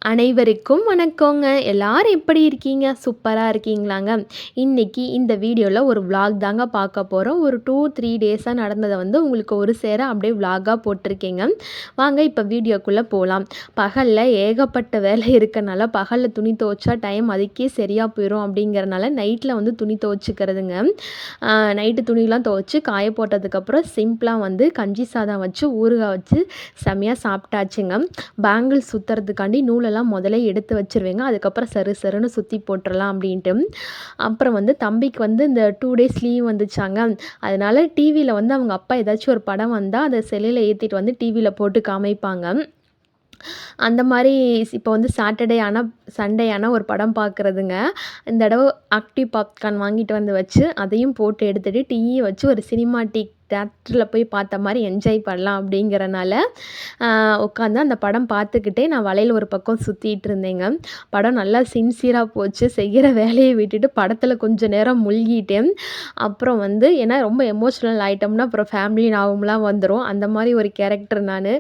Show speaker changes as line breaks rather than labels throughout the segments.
அனைவருக்கும் வணக்கங்க. எல்லாரும் எப்படி இருக்கீங்க? சூப்பராக இருக்கீங்களாங்க? இன்னைக்கு இந்த வீடியோவில் ஒரு vlog தாங்க பார்க்க போகிறோம். ஒரு 2-3 டேஸாக நடந்ததை வந்து உங்களுக்கு ஒரு சேர அப்படியே vlog-ஆ போட்டிருக்கேங்க. வாங்க இப்போ வீடியோக்குள்ளே போகலாம். பகலில் ஏகப்பட்ட வேலை இருக்கனால பகலில் துணி துவைச்சா டைம் அதுக்கே சரியாக போயிடும் அப்படிங்கிறனால நைட்டில் வந்து துணி துவைச்சிக்கிறதுங்க. நைட்டு துணிலாம் துவைச்சி காய போட்டதுக்கப்புறம் சிம்பிளாக வந்து கஞ்சி சாதம் வச்சு ஊறுகாய் வச்சு செம்மையாக சாப்பிட்டாச்சுங்க. பேங்கிள் சுற்றுறதுக்காண்டி நூலெல்லாம் முதல்ல எடுத்து வச்சுருவேங்க. அதுக்கப்புறம் சரு சருன்னு சுற்றி போட்டுடலாம் அப்படின்ட்டு. அப்புறம் வந்து தம்பிக்கு வந்து இந்த 2 டேஸ் லீவ் வந்துச்சாங்க. அதனால டிவியில் வந்து அவங்க அப்பா ஏதாச்சும் ஒரு படம் வந்தால் அதை செல்லில் ஏற்றிட்டு வந்து டிவியில் போட்டு காமிப்பாங்க. அந்த மாதிரி இப்போ வந்து சண்டே ஆனால் ஒரு படம் பார்க்குறதுங்க. இந்த தடவை ஆக்டிவ் பாப்கார்ன் வாங்கிட்டு வந்து வச்சு அதையும் போட்டு எடுத்துகிட்டு டீயை வச்சு ஒரு சினிமாட்டிக் தேட்டரில் போய் பார்த்த மாதிரி என்ஜாய் பண்ணலாம் அப்படிங்கிறனால உட்காந்து அந்த படம் பார்த்துக்கிட்டே நான் வலையில் ஒரு பக்கம் சுற்றிட்டு இருந்தேங்க. படம் நல்லா சின்சியராக போச்சு. செய்கிற வேலையை விட்டுட்டு படத்தில் கொஞ்சம் நேரம் முழுகிட்டேன். அப்புறம் வந்து ஏன்னா ரொம்ப எமோஷ்னல் ஆகிட்டோம்னா அப்புறம் ஃபேமிலி ஞாபகம்லாம் வந்துடும். அந்த மாதிரி ஒரு கேரக்டர் நான்.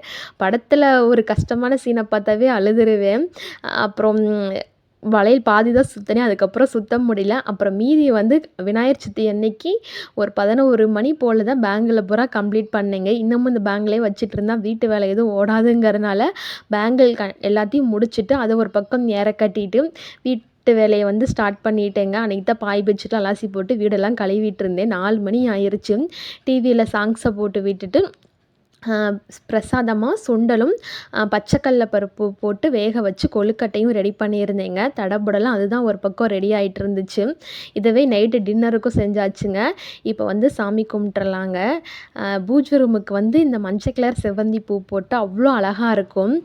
படத்தில் ஒரு கஷ்டமான சீனை பார்த்தாவே அழுதுருவேன். அப்புறம் வளையல் பாதி தான் சுற்றினேன். அதுக்கப்புறம் சுத்த முடியல. அப்புறம் மீதி வந்து விநாயகர் சதுர்த்தி அன்னைக்கு ஒரு 11 மணி போல் தான் பேங்கில் பூரா கம்ப்ளீட் பண்ணேங்க. இன்னமும் இந்த பேங்கிலே வச்சுட்டு இருந்தால் வீட்டு வேலை எதுவும் ஓடாதுங்கிறனால பேங்கிள் எல்லாத்தையும் முடிச்சுட்டு அதை ஒரு பக்கம் ஏற கட்டிட்டு வீட்டு வேலையை வந்து ஸ்டார்ட் பண்ணிட்டேங்க. அன்றைக்கி தான் பாய் பெட்ஷீட்லாம் அலாசி போட்டு வீடெல்லாம் கழுவிட்டு இருந்தேன். 4 மணி ஆயிடுச்சு. டிவியில் சாங்ஸை போட்டு விட்டுட்டு பிரசாதமாக சுண்டலும் பச்சைக்கடல பருப்பு போட்டு வேக வச்சு கொழுக்கட்டையும் ரெடி பண்ணியிருந்தேங்க. தடபுடலாம் அதுதான் ஒரு பக்கம் ரெடி ஆகிட்டு இருந்துச்சு. இதுவே நைட்டு டின்னருக்கும் செஞ்சாச்சுங்க. இப்போ வந்து சாமி கும்பிட்றலாங்க. பூஜை ரூமுக்கு வந்து இந்த மஞ்சள் கலர் செவ்வந்தி பூ போட்டு அவ்வளோ அழகாக இருக்கும்.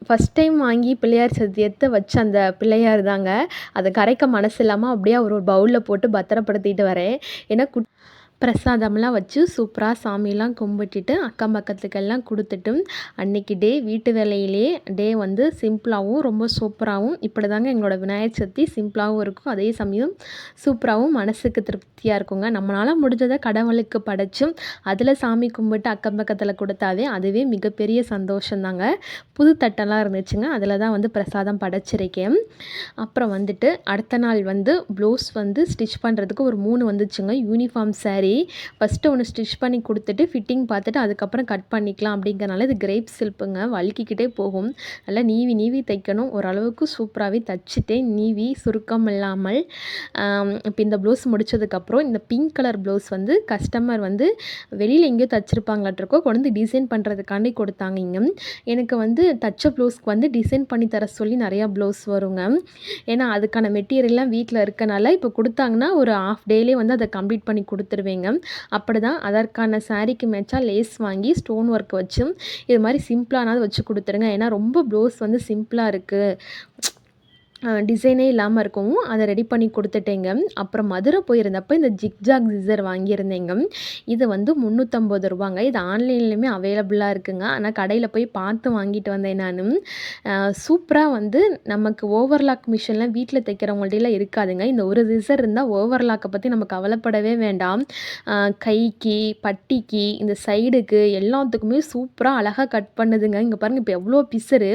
ஃபஸ்ட் டைம் வாங்கி பிள்ளையார் சதுர்த்தியத்தை வச்ச அந்த பிள்ளையார் தாங்க. அதை கரைக்க மனசு இல்லாமல் அப்படியே ஒரு பவுலில் போட்டு பத்திரப்படுத்திட்டு வரேன். ஏன்னா பிரசாதம்லாம் வச்சு சூப்பராக சாமிலாம் கும்பிட்டுட்டு அக்கம் பக்கத்துக்கெல்லாம் கொடுத்துட்டு அன்றைக்கி வீட்டு வேலையிலே வந்து சிம்பிளாகவும் ரொம்ப சூப்பராகவும் இப்படி தாங்க எங்களோட விநாயகர் சதுர்த்தி சிம்பிளாகவும் இருக்கும். அதே சமயம் சூப்பராகவும் மனசுக்கு திருப்தியாக இருக்குங்க. நம்மளால் முடிஞ்சதை கடவுளுக்கு படைச்சு அதில் சாமி கும்பிட்டு அக்கம் பக்கத்தில் கொடுத்தாவே அதுவே மிகப்பெரிய சந்தோஷந்தாங்க. புது தட்டெல்லாம் இருந்துச்சுங்க. அதில் தான் வந்து பிரசாதம் படைச்சிருக்கேன். அப்புறம் வந்துட்டு அடுத்த நாள் வந்து ப்ளவுஸ் வந்து ஸ்டிச் பண்ணுறதுக்கு ஒரு 3 வந்துச்சுங்க. யூனிஃபார்ம் சாரீ ஃபஸ்ட்டு ஒன்று ஸ்டிச் பண்ணி கொடுத்துட்டு ஃபிட்டிங் பார்த்துட்டு அதுக்கப்புறம் கட் பண்ணிக்கலாம் அப்படிங்கிறனால இது கிரேப் சில்ப்புங்க. வழுக்கிக்கிட்டே போகும். நல்லா நீவி தைக்கணும். ஓரளவுக்கு சூப்பராகவே தைச்சிட்டேன். நீவி சுருக்கம் இல்லாமல். இப்போ இந்த ப்ளவுஸ் முடித்ததுக்கப்புறம் இந்த பிங்க் கலர் ப்ளவுஸ் வந்து கஸ்டமர் வந்து வெளியில் எங்கேயோ தைச்சிருப்பாங்களாட்டிருக்கோ கொண்டு வந்து டிசைன் பண்ணுறதுக்காண்டி கொடுத்தாங்க. இங்கே எனக்கு வந்து தச்ச ப்ளவுஸ்க்கு வந்து டிசைன் பண்ணி தர சொல்லி நிறையா ப்ளவுஸ் வருங்க. ஏன்னா அதுக்கான மெட்டீரியல்லாம் வீட்டில் இருக்கனால இப்போ கொடுத்தாங்கன்னா ஒரு ஹாஃப் டேலே வந்து அதை கம்ப்ளீட் பண்ணி கொடுத்துருவேங்க. அப்படி தான் அதற்கான சாரீக்கு மேட்சாக லேஸ் வாங்கி ஸ்டோன் ஒர்க் வச்சு இது மாதிரி சிம்பிளானாவது வச்சு கொடுத்துருங்க. ஏன்னா ரொம்ப ப்ளவுஸ் வந்து சிம்பிளாக இருக்குது, டிசைனே இல்லாமல் இருக்கவும் அதை ரெடி பண்ணி கொடுத்துட்டேங்க. அப்புறம் மதுரை போயிருந்தப்போ இந்த ஜிக்ஜாக் சிசர் வாங்கியிருந்தேங்க. இது வந்து 350 ரூபாங்க. இது ஆன்லைன்லேயுமே அவைலபிளாக இருக்குங்க. ஆனால் கடையில் போய் பார்த்து வாங்கிட்டு வந்தேன் நான். சூப்பராக வந்து நமக்கு ஓவர்லாக் மிஷின்லாம் வீட்டில் தைக்கிறவங்கள்ட்டலாம் இருக்காதுங்க. இந்த ஒரு சிசர் இருந்தால் ஓவர்லாக்கை பற்றி நம்ம கவலைப்படவே வேண்டாம். கைக்கு பட்டிக்கு இந்த சைடுக்கு எல்லாத்துக்குமே சூப்பராக அழகாக கட் பண்ணுதுங்க. இங்கே பாருங்கள் இப்போ எவ்வளோ பிசரு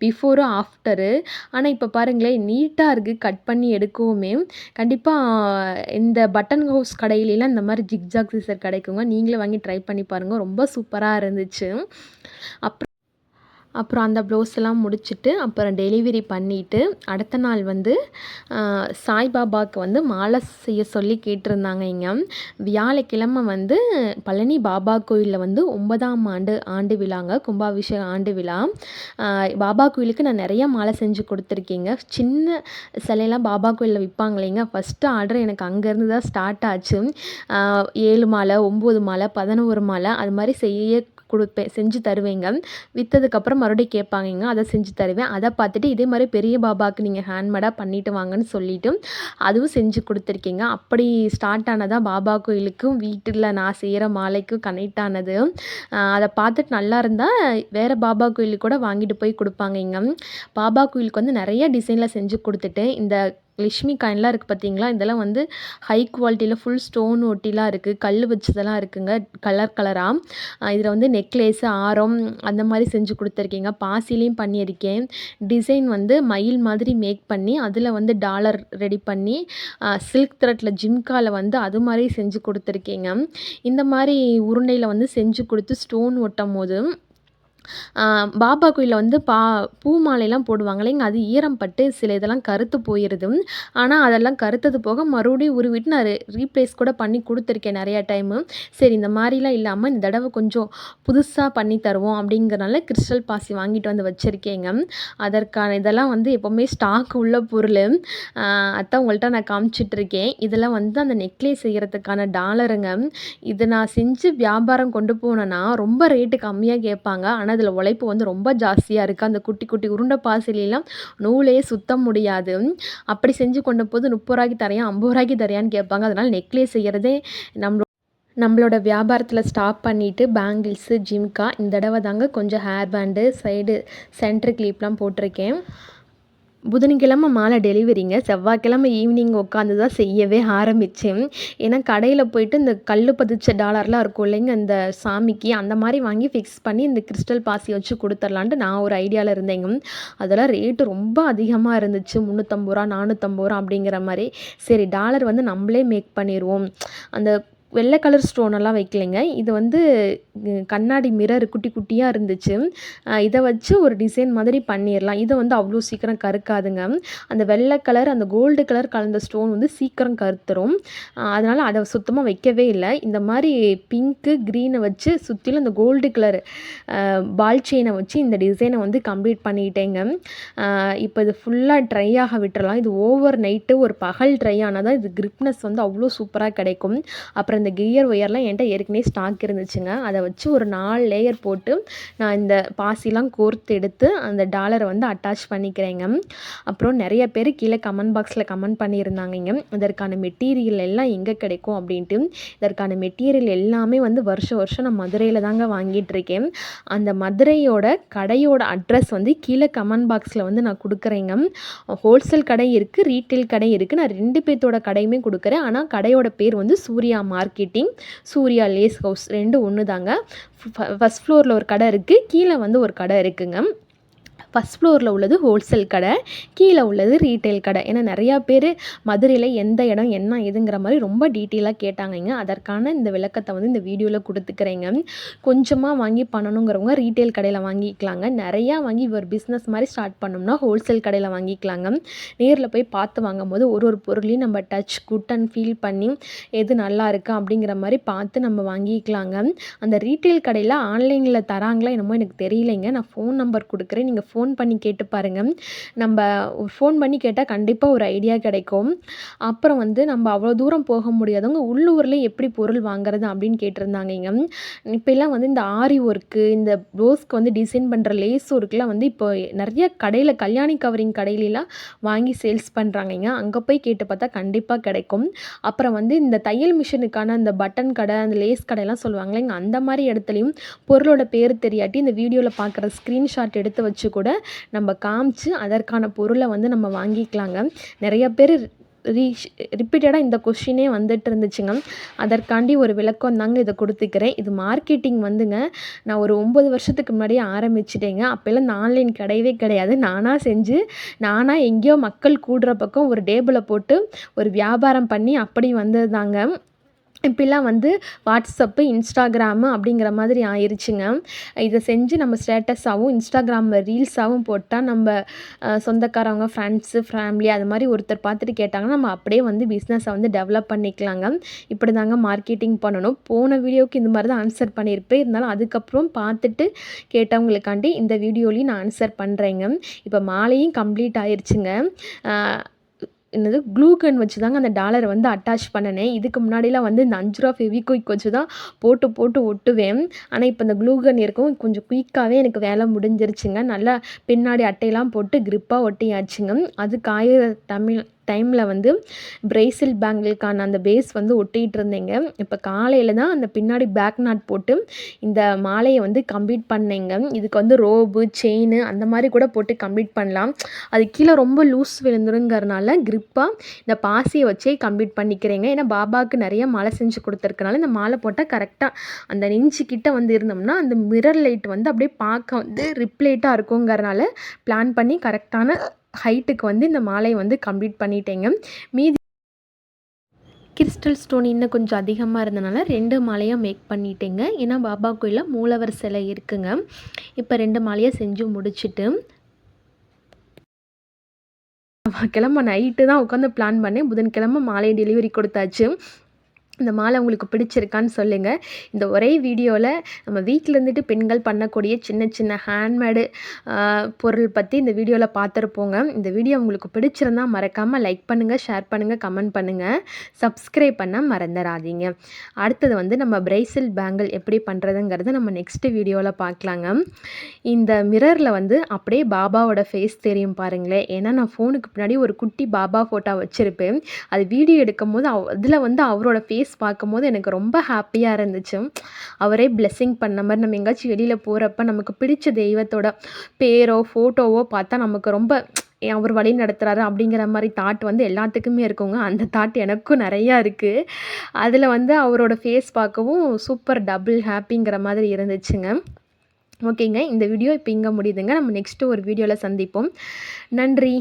பிஃபோரு ஆஃப்டரு. ஆனால் இப்போ பாருங்களேன் நீட்டாக இருக்குது. கட் பண்ணி எடுக்கவுமே கண்டிப்பாக இந்த பட்டன் ஹவுஸ் கடையிலலாம் இந்த மாதிரி ஜிக்ஜாக் சிசர் கிடைக்குங்க. நீங்களே வாங்கி ட்ரை பண்ணி பாருங்கள். ரொம்ப சூப்பராக இருந்துச்சு. அப்புறம் அந்த ப்ளவுஸ்லாம் முடிச்சுட்டு அப்புறம் டெலிவரி பண்ணிவிட்டு அடுத்த நாள் வந்து சாய்பாபாவுக்கு வந்து மாலை செய்ய சொல்லி கேட்டிருந்தாங்க. இங்கே வியாழக்கிழமை வந்து பழனி பாபா கோயிலில் வந்து 9ஆம் ஆண்டு விழாங்க. கும்பாபிஷேக ஆண்டு விழா. பாபா கோயிலுக்கு நான் நிறையா மாலை செஞ்சு கொடுத்துருக்கேங்க. சின்ன சிலையெல்லாம் பாபா கோயிலில் விற்பாங்க இல்லைங்க. ஃபஸ்ட்டு ஆர்டர் எனக்கு அங்கேருந்து தான் ஸ்டார்ட் ஆச்சு. 7 மாலை 9 மாலை 11 மாலை அது மாதிரி செஞ்சு தருவேங்க. விற்றதுக்கப்புறம் மறுபடியும் கேட்பாங்கங்க. அதை செஞ்சு தருவேன். அதை பார்த்துட்டு இதே மாதிரி பெரிய பாபாவுக்கு நீங்கள் ஹேண்ட்மேடாக பண்ணிட்டு வாங்கன்னு சொல்லிவிட்டு அதுவும் செஞ்சு கொடுத்துருக்கீங்க. அப்படி ஸ்டார்ட் ஆனதாக பாபா கோயிலுக்கும் வீட்டில் நான் செய்கிற மாலைக்கும் கனெக்ட் ஆனது. அதை பார்த்துட்டு நல்லா இருந்தால் வேறு பாபா கோயிலுக்கு கூட வாங்கிட்டு போய் கொடுப்பாங்க. இங்கே பாபா கோயிலுக்கு வந்து நிறைய டிசைனில் செஞ்சு கொடுத்துட்டு இந்த லக்ஷ்மி காயின்லாம் இருக்குது பார்த்தீங்களா, இதெல்லாம் வந்து ஹை குவாலிட்டியில் ஃபுல் ஸ்டோன் ஒட்டிலாம் இருக்குது. கல் வச்சதெல்லாம் இருக்குங்க கலர் கலராக. இதில் வந்து நெக்லேஸு, ஆரம் அந்த மாதிரி செஞ்சு கொடுத்துருக்கீங்க. பாசிலையும் பண்ணியிருக்கேன். டிசைன் வந்து மயில் மாதிரி மேக் பண்ணி அதில் வந்து டாலர் ரெடி பண்ணி சில்க் த்ரெட்டில் ஜிம்காவில் வந்து அது மாதிரி செஞ்சு கொடுத்துருக்கீங்க. இந்த மாதிரி உருண்டையில் வந்து செஞ்சு கொடுத்து ஸ்டோன் ஒட்டும் போது பாபா கோயில்ல வந்து பூ மாலைலாம் போடுவாங்க இல்லைங்க, அது ஈரம் பட்டு சில இதெல்லாம் கருத்து போயிருது. ஆனா, அதெல்லாம் கருத்தது போக மறுபடியும் உருவிட்டு நான் ரீப்ளேஸ் கூட பண்ணி குடுத்துருக்கேன் நெறையா டைமு. சரி இந்த மாரிலாம் இல்லாம இந்த தடவ கொஞ்சம் புதுசா பண்ணி தருவோம் அப்படிங்கிறனால கிறிஸ்டல் பாசி வாங்கிட்டு வந்து வச்சிருக்கேங்க. அதற்கான இதெல்லாம் வந்து எப்பவுமே ஸ்டாக் உள்ள பொருளு. அதான் உங்கள்ட்ட நான் காமிச்சிட்ருக்கேன். இதெல்லாம் வந்து அந்த நெக்லேஸ் செய்யறதுக்கான டாலருங்க. இது நான் செஞ்சு வியாபாரம் கொண்டு போனேன்னா, ரொம்ப ரேட்டு கம்மியா கேட்பாங்க. ஆனா, இதில உழைப்பு வந்து ரொம்ப ஜாஸ்தியா இருக்கு. அந்த குட்டி குட்டி உருண்ட பாசிலைலாம் நூலே சுத்த முடியாது. அப்படி செஞ்சு கொண்டு போது ரூ. 30க்கு தரியா, ரூ. 50க்கு தரியான்னு கேட்பாங்க. அதனால நெக்லேஸ் செய்யறதே நம்மளோட வியாபாரத்தில ஸ்டாப் பண்ணிட்டு பேங்கிள்ஸு, ஜிம்கா இந்த தடவ தாங்க கொஞ்சம் ஹேர் பேண்டு, சைடு சென்டர் கிளிப்லாம் போட்டிருக்கேன். புதன்கிழமை மாலை டெலிவரிங்க. செவ்வாய்க்கிழமை ஈவினிங் உட்காந்து தான் செய்யவே ஆரம்பித்தேன். ஏன்னா கடையில் போயிட்டு இந்த கல் பதிச்ச டாலர்லாம் இருக்கும் இல்லைங்க, இந்த சாமிக்கு அந்த மாதிரி வாங்கி ஃபிக்ஸ் பண்ணி இந்த கிறிஸ்டல் பாசி வச்சு கொடுத்துர்லான்ட்டு நான் ஒரு ஐடியாவில் இருந்தேங்க. அதெல்லாம் ரேட்டு ரொம்ப அதிகமாக இருந்துச்சு. ரூ. 350 ரூ. 450 அப்படிங்கிற மாதிரி. சரி டாலர் வந்து நம்மளே மேக் பண்ணிடுவோம். அந்த வெள்ளை கலர் ஸ்டோனெல்லாம் வைக்கலைங்க. இது வந்து கண்ணாடி மிரர் குட்டி குட்டியாக இருந்துச்சு. இதை வச்சு ஒரு டிசைன் மாதிரி பண்ணிடலாம். இதை வந்து அவ்வளோ சீக்கிரம் கருக்காதுங்க. அந்த வெள்ளை கலர் அந்த கோல்டு கலர் கலந்த ஸ்டோன் வந்து சீக்கிரம் கருத்துரும். அதனால் அதை சுத்தமாக வைக்கவே இல்லை. இந்த மாதிரி பிங்க்கு க்ரீனை வச்சு சுற்றிலும் அந்த கோல்டு கலர் பால் செயினை வச்சு இந்த டிசைனை வந்து கம்ப்ளீட் பண்ணிக்கிட்டேங்க. இப்போ இது ஃபுல்லாக ட்ரை ஆக விட்டுறலாம். இது ஓவர் நைட்டு ஒரு பகல் ட்ரை ஆனால் தான் இது கிரிப்னஸ் வந்து அவ்வளோ சூப்பராக கிடைக்கும். அப்புறம் இந்த கியர் ஒயர்லாம் என்கிட்ட ஏற்கனவே ஸ்டாக் இருந்துச்சுங்க. அதை வச்சு ஒரு 4 லேயர் போட்டு நான் இந்த பாசிலாம் கோர்த்து எடுத்து அந்த டாலரை வந்து அட்டாச் பண்ணிக்கிறேங்க. அப்புறம் நிறைய பேர் கீழே கமெண்ட் பாக்ஸில் கமெண்ட் பண்ணியிருந்தாங்கங்க, இதற்கான மெட்டீரியல் எல்லாம் எங்கே கிடைக்கும் அப்படின்ட்டு. இதற்கான மெட்டீரியல் எல்லாமே வந்து வருஷம் வருஷம் நான் மதுரையில் தாங்க வாங்கிட்டுருக்கேன். அந்த மதுரையோட கடையோட அட்ரஸ் வந்து கீழே கமெண்ட் பாக்ஸில் வந்து நான் கொடுக்குறேங்க. ஹோல்சேல் கடை இருக்குது, ரீட்டெயில் கடை இருக்குது. நான் 2 பேர்த்தோட கடையுமே கொடுக்குறேன். ஆனால் கடையோட பேர் வந்து Surya marketing, Surya lace house 2 ஒன்று தாங்க. ஃபர்ஸ்ட் ஃப்ளோரில் ஒரு கடை இருக்குது, கீழே வந்து ஒரு கடை இருக்குங்க. ஃபஸ்ட் ஃப்ளோரில் உள்ளது ஹோல்சேல் கடை, கீழே உள்ளது ரீட்டைல் கடை. ஏன்னா நிறையா பேர் மதுரையில் எந்த இடம் என்ன ஏதுங்கிற மாதிரி ரொம்ப டீட்டெயிலாக கேட்டாங்கங்க. அதற்கான இந்த விளக்கத்தை வந்து இந்த வீடியோவில் கொடுத்துக்கிறேங்க. கொஞ்சமாக வாங்கி பண்ணணுங்கிறவங்க ரீட்டைல் கடையில் வாங்கிக்கலாங்க. நிறையா வாங்கி ஒரு பிஸ்னஸ் மாதிரி ஸ்டார்ட் பண்ணோம்னா ஹோல்சேல் கடையில் வாங்கிக்கலாங்க. நேரில் போய் பார்த்து வாங்கும்போது ஒரு ஒரு பொருளையும் நம்ம டச் குட் அண்ட் ஃபீல் பண்ணி எது நல்லா இருக்கா அப்படிங்கிற மாதிரி பார்த்து நம்ம வாங்கிக்கலாங்க. அந்த ரீட்டைல் கடையில் ஆன்லைனில் தராங்களா என்னமோ எனக்கு தெரியலைங்க. நான் ஃபோன் நம்பர் கொடுக்குறேன், நீங்கள் ஃபோன் பண்ணி கேட்டு பாருங்கள். நம்ம ஃபோன் பண்ணி கேட்டால் கண்டிப்பாக ஒரு ஐடியா கிடைக்கும். அப்புறம் வந்து நம்ம அவ்வளோ தூரம் போக முடியாதவங்க உள்ளூர்லேயே எப்படி பொருள் வாங்குறது அப்படின்னு கேட்டிருந்தாங்கங்க. இப்போலாம் வந்து இந்த ஆரி ஒர்க்கு, இந்த ப்ளவுஸ்க்கு வந்து டிசைன் பண்ணுற லேஸ் ஒர்க்லாம் வந்து இப்போ நிறைய கடையில் கல்யாணி கவரிங் கடையிலலாம் வாங்கி சேல்ஸ் பண்ணுறாங்கங்க. அங்கே போய் கேட்டு பார்த்தா கண்டிப்பாக கிடைக்கும். அப்புறம் வந்து இந்த தையல் மிஷினுக்கான அந்த பட்டன் கடை, அந்த லேஸ் கடையெல்லாம் சொல்லுவாங்களேங்க, அந்த மாதிரி இடத்துலையும் பொருளோட பேர் தெரியாட்டி இந்த வீடியோவில் பார்க்குற ஸ்க்ரீன்ஷாட் எடுத்து வச்சு கூட நம்ம காமிச்சு அதற்கான பொருளை வந்து நம்ம வாங்கிக்கலாங்க. நிறைய பேர் ரிப்பீட்டடாக இந்த கொஷினே வந்துட்டு இருந்துச்சுங்க. அதற்காண்டி ஒரு விளக்கம் தாங்க இதை கொடுத்துக்கிறேன். இது மார்க்கெட்டிங் வந்துங்க நான் ஒரு 9 வருஷத்துக்கு முன்னாடியே ஆரம்பிச்சிட்டேங்க. அப்போல்லாம் இந்த ஆன்லைன் கிடையவே கிடையாது. நானாக செஞ்சு நானாக எங்கேயோ மக்கள் கூடுற பக்கம் ஒரு டேபிளை போட்டு ஒரு வியாபாரம் பண்ணி அப்படி வந்தது தாங்க. இப்படிலாம் வந்து வாட்ஸ்அப்பு, இன்ஸ்டாகிராமு அப்படிங்கிற மாதிரி ஆயிருச்சுங்க. இதை செஞ்சு நம்ம ஸ்டேட்டஸாகவும் இன்ஸ்டாகிராமில் ரீல்ஸாகவும் போட்டால் நம்ம சொந்தக்காரவங்க, ஃப்ரெண்ட்ஸு, ஃபேமிலி அது மாதிரி ஒருத்தர் பார்த்துட்டு கேட்டாங்கன்னா நம்ம அப்படியே வந்து பிஸ்னஸை வந்து டெவலப் பண்ணிக்கலாங்க. இப்படி தாங்க மார்க்கெட்டிங் பண்ணணும். போன வீடியோவுக்கு இந்த மாதிரி தான் ஆன்சர் பண்ணியிருப்பேன். இருந்தாலும் அதுக்கப்புறம் பார்த்துட்டு கேட்டவங்களுக்காண்டி இந்த வீடியோலையும் நான் ஆன்சர் பண்ணுறேங்க. இப்போ மாலையும் கம்ப்ளீட் ஆயிருச்சுங்க. என்னது க்ளூ கன் வச்சு தாங்க அந்த டாலரை வந்து அட்டாச் பண்ணினேன். இதுக்கு முன்னாடிலாம் வந்து இந்த 5 ரூபா ஃபெவிக்விக் வச்சு தான் போட்டு போட்டு ஒட்டுவேன். ஆனால் இப்போ இந்த க்ளூ கன் இருக்கும், கொஞ்சம் குயிக்காகவே எனக்கு வேலை முடிஞ்சிருச்சுங்க. நல்லா பின்னாடி அட்டையெல்லாம் போட்டு க்ரிப்பாக ஒட்டியாச்சுங்க. அது டைமில் வந்து பிரேசில் பேங்கிள்கான அந்த பேஸ் வந்து ஒட்டிகிட்டு இருந்தேங்க. இப்போ காலையில் தான் அந்த பின்னாடி பேக் நாட் போட்டு இந்த மாலையை வந்து கம்ப்ளீட் பண்ணேங்க. இதுக்கு வந்து ரோபு செயின் அந்த மாதிரி கூட போட்டு கம்ப்ளீட் பண்ணலாம். அது கீழே ரொம்ப லூஸ் விழுந்துருங்கிறனால கிரிப்பாக இந்த பாசியை வச்சே கம்ப்ளீட் பண்ணிக்கிறேங்க. ஏன்னா பாபாவுக்கு நிறைய மாலை செஞ்சு கொடுத்துருக்கனால இந்த மாலை போட்டால் கரெக்டாக அந்த நெஞ்சு கிட்ட வந்து இருந்தோம்னா அந்த மிரர் லைட் வந்து அப்படியே பார்க்க வந்து ரிப்ளேட்டாக இருக்குங்கிறனால பிளான் பண்ணி கரெக்டான ஹைட்டுக்கு வந்து இந்த மாலையை வந்து கம்ப்ளீட் பண்ணிட்டேங்க. மீதி கிறிஸ்டல் ஸ்டோன் இன்னும் கொஞ்சம் அதிகமாக இருந்தனால 2 மாலையாக மேக் பண்ணிட்டேங்க. ஏன்னா பாபா கோயிலில் மூலவர் சிலை இருக்குங்க. இப்போ 2 மாலையாக செஞ்சு முடிச்சுட்டு கிழமை நைட்டு தான் உட்காந்து பிளான் பண்ணேன். புதன்கிழமை மாலையை டெலிவரி கொடுத்தாச்சு. இந்த மாலை உங்களுக்கு பிடிச்சிருக்கான்னு சொல்லுங்கள். இந்த ஒரே வீடியோவில் நம்ம வீட்டில் இருந்துட்டு பெண்கள் பண்ணக்கூடிய சின்ன சின்ன ஹேண்ட்மேடு பொருள் பற்றி இந்த வீடியோவில் பார்த்துருப்போங்க. இந்த வீடியோ உங்களுக்கு பிடிச்சிருந்தா மறக்காமல் லைக் பண்ணுங்கள், ஷேர் பண்ணுங்கள், கமெண்ட் பண்ணுங்கள், சப்ஸ்கிரைப் பண்ண மறந்துடாதீங்க. அடுத்தது வந்து நம்ம பிரேசில் பேங்கிள் எப்படி பண்ணுறதுங்கிறத நம்ம நெக்ஸ்ட்டு வீடியோவில் பார்க்கலாங்க. இந்த மிரரில் வந்து அப்படியே பாபாவோட ஃபேஸ் தெரியும் பாருங்களேன். ஏன்னா நான் ஃபோனுக்கு பின்னாடி ஒரு குட்டி பாபா ஃபோட்டோ வச்சுருப்பேன். அது வீடியோ எடுக்கும் போது அதில் வந்து அவரோட ஃபேஸ் பார்க்கும்போது எனக்கு ரொம்ப ஹாப்பியாக இருந்துச்சு. அவரே பிளெஸ்ஸிங் பண்ண மாதிரி நம்ம எங்கேயாச்சும் வெளியில் போகிறப்ப நமக்கு பிடிச்ச தெய்வத்தோட பேரோ ஃபோட்டோவோ பார்த்தா நமக்கு ரொம்ப அவர் வழி நடத்துகிறாரு அப்படிங்கிற மாதிரி தாட் வந்து எல்லாத்துக்குமே இருக்குங்க. அந்த தாட் எனக்கும் நிறையா இருக்குது. அதில் வந்து அவரோட ஃபேஸ் பார்க்கவும் சூப்பர் டபுள் ஹாப்பிங்கிற மாதிரி இருந்துச்சுங்க. ஓகேங்க, இந்த வீடியோ இப்போ இங்கே முடியுதுங்க. நம்ம நெக்ஸ்ட்டு ஒரு வீடியோவில் சந்திப்போம். நன்றி.